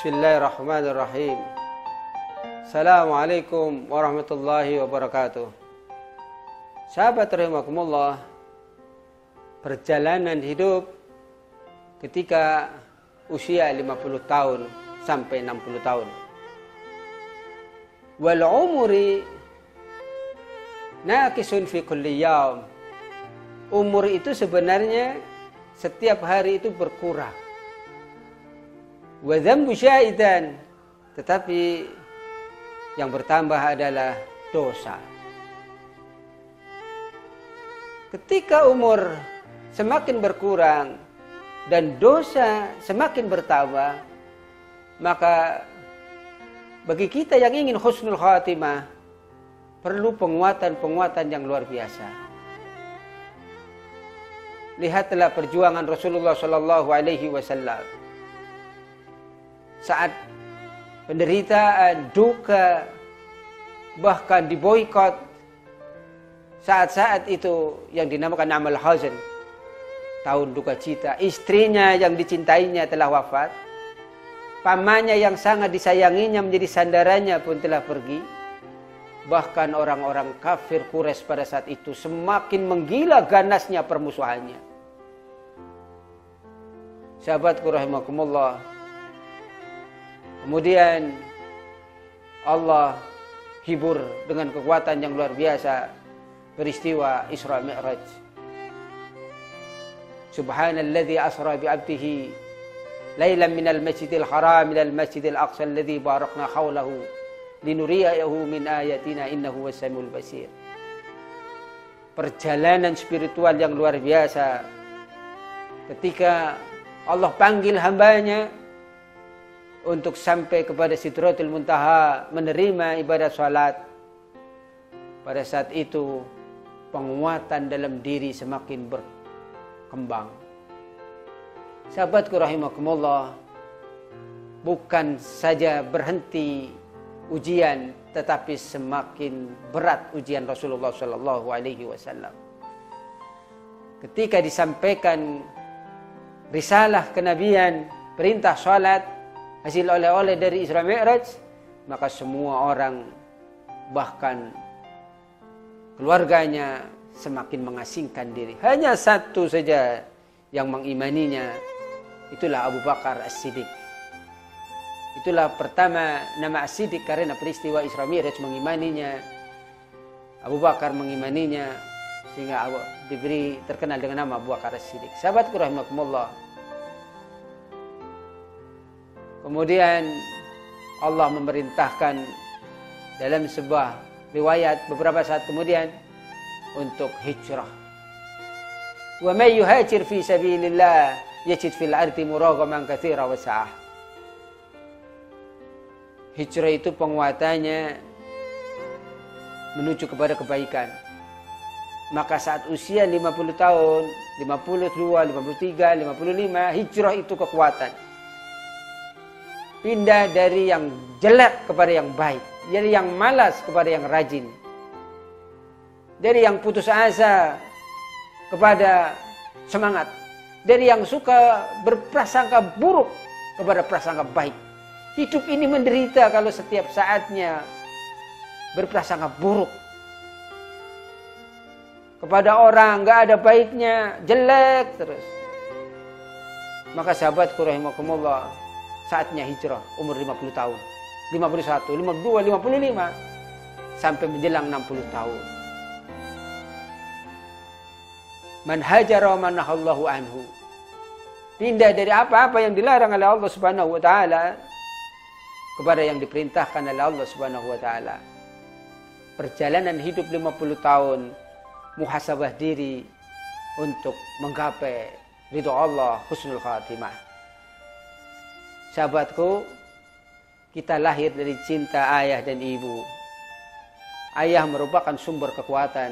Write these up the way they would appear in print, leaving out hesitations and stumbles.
Bismillahirrahmanirrahim. Assalamualaikum warahmatullahi wabarakatuh. Sahabat rahimakumullah, perjalanan hidup ketika usia 50 tahun sampai 60 tahun. Wal umuri naqisun fi kulli yaum. Umur itu sebenarnya setiap hari itu berkurang. Wa dzambu syaitan, tetapi yang bertambah adalah dosa. Ketika umur semakin berkurang dan dosa semakin bertambah, maka bagi kita yang ingin husnul khatimah perlu penguatan-penguatan yang luar biasa. Lihatlah perjuangan Rasulullah Shallallahu Alaihi Wasallam saat penderitaan, duka, bahkan diboikot. Saat-saat itu yang dinamakan amal hazan, tahun duka cita. Istrinya yang dicintainya telah wafat. Pamannya yang sangat disayanginya menjadi sandarannya pun telah pergi. Bahkan orang-orang kafir Quraisy pada saat itu semakin menggila ganasnya permusuhannya. Sahabatku rahimakumullah, kemudian Allah hibur dengan kekuatan yang luar biasa peristiwa Isra Mi'raj. Subhanalladzi asra bi'abdihi lailan minal masjidil haram ilal masjidil aqsa alladzi barakna haulahu linuriyahu min ayatina innahu was-samiul basir. Perjalanan spiritual yang luar biasa ketika Allah panggil hambanya untuk sampai kepada Sidratul Muntaha menerima ibadah salat. Pada saat itu penguatan dalam diri semakin berkembang. Sahabatku rahimakumullah, bukan saja berhenti ujian, tetapi semakin berat ujian Rasulullah Shallallahu Alaihi Wasallam. Ketika disampaikan risalah kenabian, perintah salat, hasil oleh-oleh dari Isra Mi'raj, maka semua orang, bahkan keluarganya, semakin mengasingkan diri. Hanya satu saja yang mengimaninya, itulah Abu Bakar As-Siddiq. Itulah pertama nama As-Siddiq karena peristiwa Isra Mi'raj mengimaninya. Abu Bakar mengimaninya sehingga diberi terkenal dengan nama Abu Bakar As-Siddiq. Sahabatku rahimakumullah, kemudian Allah memerintahkan dalam sebuah riwayat beberapa saat kemudian untuk hijrah. Wa may yuhajir fi sabilillah yajid fil ardi muragaman katsira wa sa'ah. Hijrah itu penguatannya menuju kepada kebaikan. Maka saat usia 50 tahun, 52, 53, 55, hijrah itu kekuatan. Pindah dari yang jelek kepada yang baik, dari yang malas kepada yang rajin, dari yang putus asa kepada semangat, dari yang suka berprasangka buruk kepada prasangka baik. Hidup ini menderita kalau setiap saatnya berprasangka buruk kepada orang, nggak ada baiknya, jelek terus. Maka sahabatku rahimakumullah, saatnya hijrah umur 50 tahun, 51, 52, 55 sampai menjelang 60 tahun. Man hajara wa manahallahu anhu. Pindah dari apa-apa yang dilarang oleh Allah Subhanahu wa taala kepada yang diperintahkan oleh Allah Subhanahu wa taala. Perjalanan hidup 50 tahun, muhasabah diri untuk menggapai ridho Allah, husnul khatimah. Sahabatku, kita lahir dari cinta ayah dan ibu. Ayah merupakan sumber kekuatan,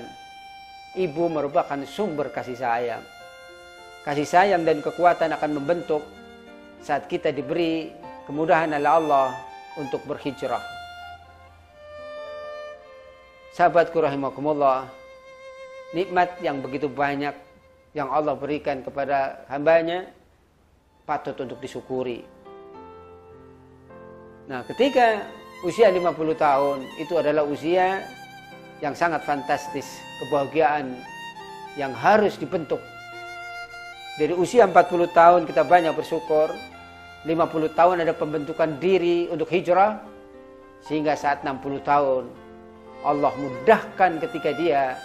ibu merupakan sumber kasih sayang. Kasih sayang dan kekuatan akan membentuk saat kita diberi kemudahan oleh Allah untuk berhijrah. Sahabatku rahimakumullah, nikmat yang begitu banyak yang Allah berikan kepada hambanya patut untuk disyukuri. Nah, ketika usia 50 tahun itu adalah usia yang sangat fantastis, kebahagiaan yang harus dibentuk. Dari usia 40 tahun kita banyak bersyukur, 50 tahun ada pembentukan diri untuk hijrah, sehingga saat 60 tahun Allah mudahkan ketika dia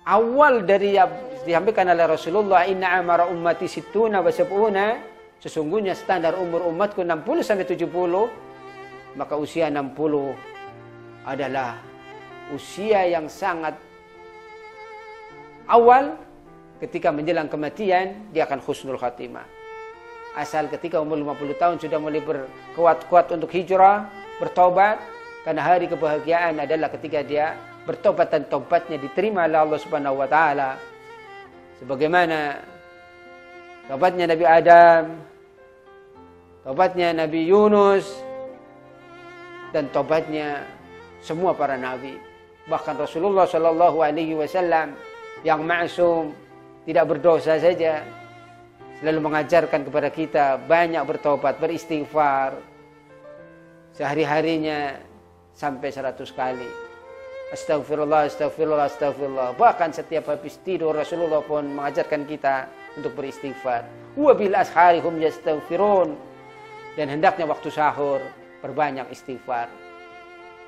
awal dari yang disampaikan oleh Rasulullah, inna amara ummati sittuna wa sab'una, sesungguhnya standar umur umatku 60 sampai 70, maka usia 60 adalah usia yang sangat awal. Ketika menjelang kematian dia akan husnul khatimah. Asal ketika umur 50 tahun sudah mulai berkuat-kuat untuk hijrah, bertobat, karena hari kebahagiaan adalah ketika dia bertobat dan tobatnya diterima oleh Allah Subhanahu wa taala. Sebagaimana tobatnya Nabi Adam, tobatnya Nabi Yunus, dan tobatnya semua para nabi. Bahkan Rasulullah Shallallahu alaihi wasallam yang ma'sum, tidak berdosa saja, selalu mengajarkan kepada kita banyak bertobat, beristighfar. Sehari-harinya sampai 100 kali. Astagfirullah, astagfirullah, astagfirullah. Bahkan setiap habis tidur Rasulullah pun mengajarkan kita untuk beristighfar. Wa bil ashari hum yastaghfirun. Dan hendaknya waktu sahur perbanyak istighfar.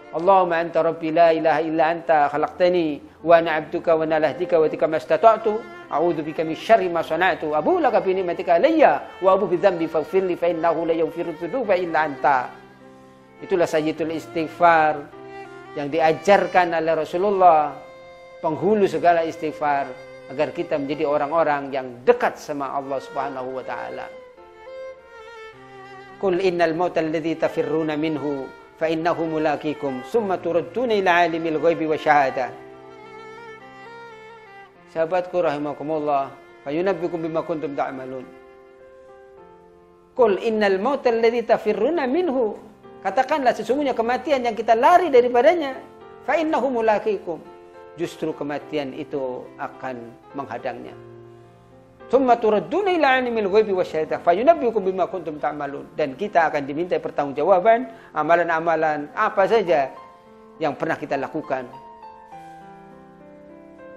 Allahumma anta rabbi la ilaha illa anta khalaqtani wa ana 'abduka wa ana lahdika wa tika mastata'tu a'udzu bika min syarri ma sana'tu abu laka bi ni'matika alayya wa abu bi dzambi faghfirli fa innahu la yaghfiru dzunuba illa anta. Itulah sayyidul istighfar yang diajarkan oleh Rasulullah, penghulu segala istighfar, agar kita menjadi orang-orang yang dekat sama Allah Subhanahu wa taala. Qul innal mauta alladzi tafirruna minhu fa innahu mulaqikum summa turadduna ila alimil ghaibi wasyahadah. Sahabatku rahimakumullah, fayunabbiukum bima kuntum ta'malun. Qul innal mauta alladzi tafirruna minhu, katakanlah sesungguhnya kematian yang kita lari daripadanya, fa innahu mulaqikum, justru kematian itu akan menghadangnya. Tsumma turadduna ila alimil ghaibi wasyahadah fayunabbiukum bima kuntum ta'malun, dan kita akan diminta pertanggungjawaban amalan-amalan apa saja yang pernah kita lakukan.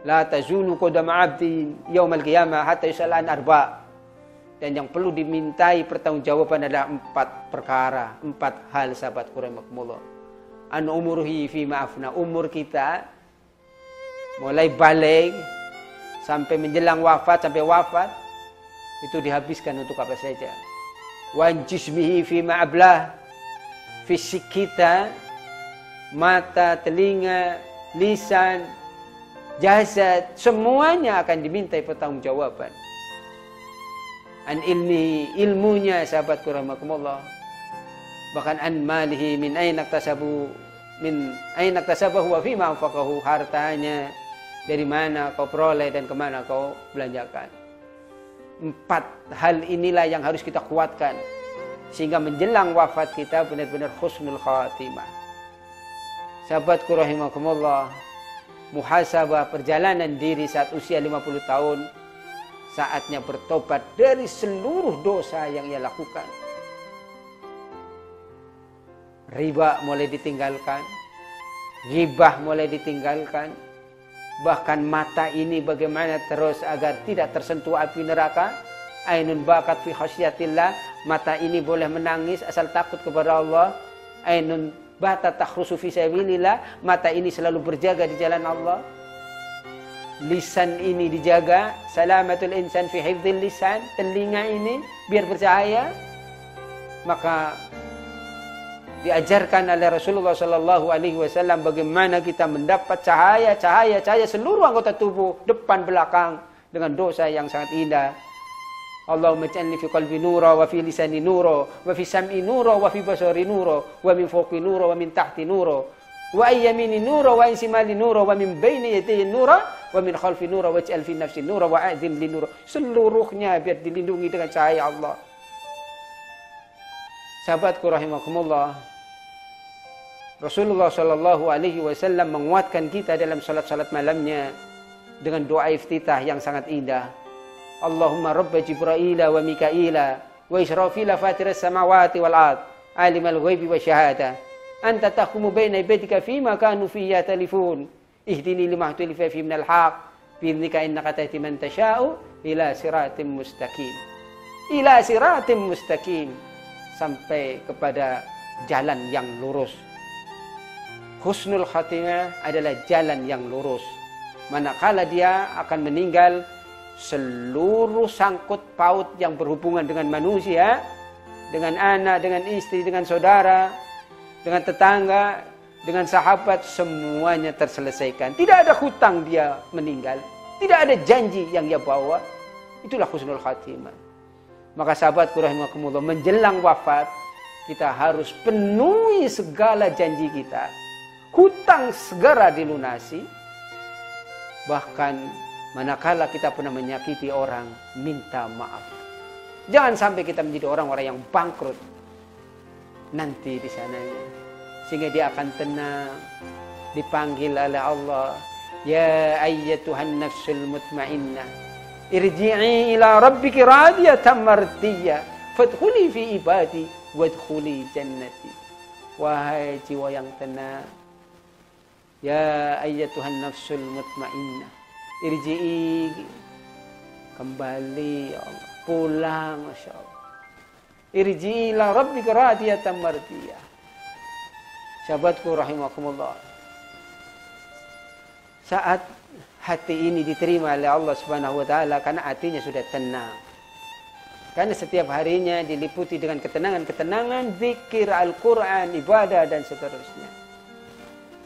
La tazulu qadama 'abdin yaumal qiyamah hatta yus'al an arba'. Dan yang perlu dimintai pertanggungjawaban adalah 4 perkara, 4 hal sahabatku rahimakumullah. An umurihi fi ma'afna, umur kita mulai balik sampai menjelang wafat, sampai wafat itu dihabiskan untuk apa saja. Wan jismihi fi ma'ablah, fisik kita, mata, telinga, lisan, jasad, semuanya akan dimintai pertanggungjawaban. An ilmi, ilmunya sahabatku rahimakumullah. Bahkan an malihi, min aina iktasabahu wa fi ma anfaqahu, hartanya dari mana kau peroleh dan kemana kau belanjakan. 4 hal inilah yang harus kita kuatkan, sehingga menjelang wafat kita benar-benar husnul khatimah. Sahabatku rahimakumullah, muhasabah perjalanan diri saat usia 50 tahun, saatnya bertobat dari seluruh dosa yang ia lakukan. Riba mulai ditinggalkan, ghibah mulai ditinggalkan. Bahkan mata ini bagaimana terus agar tidak tersentuh api neraka. Ainun bakat fi khasyatillah, mata ini boleh menangis asal takut kepada Allah. Ainun bata takhrusu fi sabilillah, mata ini selalu berjaga di jalan Allah. Lisan ini dijaga, salamatul insan fi hifdzil lisan, telinga ini biar bercahaya. Maka diajarkan oleh Rasulullah Sallallahu Alaihi Wasallam bagaimana kita mendapat cahaya seluruh anggota tubuh, depan belakang, dengan dosa yang sangat indah. Allahumma ij'alni fi qalbi nura wa fi lisani nura wa fi sam'i nura wa fi basari nura wa min fawqi nura wa min tahti nura wa ayyamini nura wa insimali nura wa min baini yadayhi nura wa min khalfi nura waj'al fi nafsi nura wa a'zim li nura. Seluruhnya biar dilindungi dengan cahaya Allah. Sahabatku rahimakumullah, Rasulullah Shallallahu Alaihi Wasallam menguatkan kita dalam salat-salat malamnya dengan doa iftitah yang sangat indah. Allahumma Rabba Jibra'ila wa Mika'ila wa israfila fatiras samawati wal ard alimal ghaibi wasyahadah anta tahkumu baina ibadika fima kanu fihi yatalifun ihdini lima ikhtalafa fihi minal haqq bi'idhnika innaka tahdi man tasha'u ila siratim mustaqim sampai kepada jalan yang lurus. Husnul khatimah adalah jalan yang lurus. Manakala dia akan meninggal, seluruh sangkut paut yang berhubungan dengan manusia, dengan anak, dengan istri, dengan saudara, dengan tetangga, dengan sahabat, semuanya terselesaikan. Tidak ada hutang dia meninggal. Tidak ada janji yang dia bawa. Itulah husnul khatimah. Maka sahabatku rahimakumullah, menjelang wafat, kita harus penuhi segala janji kita. Hutang segera dilunasi. Bahkan manakala kita pernah menyakiti orang, minta maaf. Jangan sampai kita menjadi orang-orang yang bangkrut nanti di sananya. Sehingga dia akan tenang, dipanggil oleh Allah, ya ayyatuhan nafsul mutmainnah, irji'i ila rabbiki radiyatan mardiyah, fadkhuli fi ibadi wadkhuli jannati. Wahai jiwa yang tenang, ya ayyatuhan nafsul mutmainnah, irji'i, kembali ya Allah, pulang, Masya Allah. Irji'i ila rabbika radiyatan mardiyah. Sahabatku rahimakumullah, saat hati ini diterima oleh Allah Subhanahu wa taala karena hatinya sudah tenang. Karena setiap harinya diliputi dengan ketenangan-ketenangan, zikir Al-Qur'an, ibadah dan seterusnya.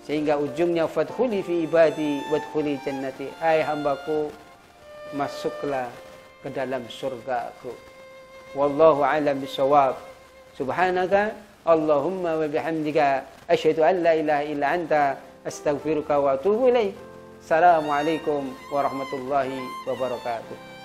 Sehingga ujungnya fadkhuli fi ibadi wadkhuli jannati. Hai hambaku, masuklah ke dalam surgaku. Wallahu a'lam bishawab. Subhanaka Allahumma wa bihamdika asyhadu an la ilaha illa anta astaghfiruka wa atubu ilaik. Assalamualaikum warahmatullahi wabarakatuh.